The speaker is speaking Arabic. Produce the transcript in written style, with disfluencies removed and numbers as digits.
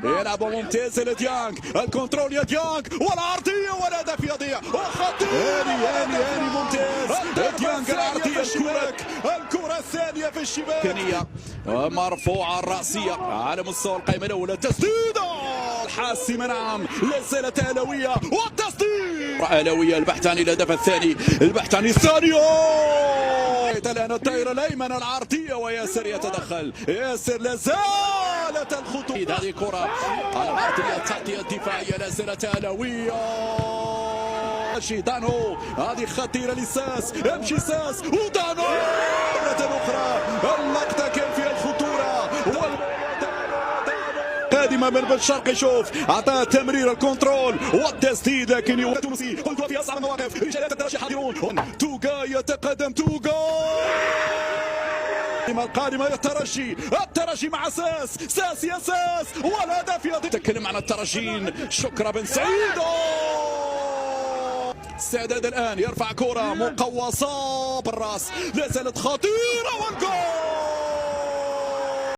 يلعب ممتاز لديانج، الكنترول يا ديانج والعرضيه والهدف يضيع وخطير. هاني ممتاز ديانج، العرضيه الكره الثانيه في الشباك كنيه مرفوعه الراسيه على مستوى القائمه الاولى. تسديده الحاسمه نعم، لا زالت اهلاويه والتسديد اهلاويه. البحث عن الهدف الثاني، البحث عن الثاني. الان الدائره الايمن العرضيه وياسر يتدخل. ياسر لا زالت الخطوط. هذه كره العرضيه، التغطيه الدفاعيه لا زالت اهلاويه. دانو هذه خطيره لساس، يمشي ساس ودانو مره اخرى. اللقطه كان فيها الخطوره قادمه من بن شرقي. شوف اعطاه تمرير الكنترول والتسديد، لكن التونسي قلت في اصعب المواقف رجالات الترجي حاضرون. توغا يتقدم، توغا القادمة الترجي مع ساس يا ساس والهدف يضيع. تكلم عن الترجين شكرا بن سعيد. استعداد الآن، يرفع كرة مقوصة بالراس، لا زالت خطيرة والجول.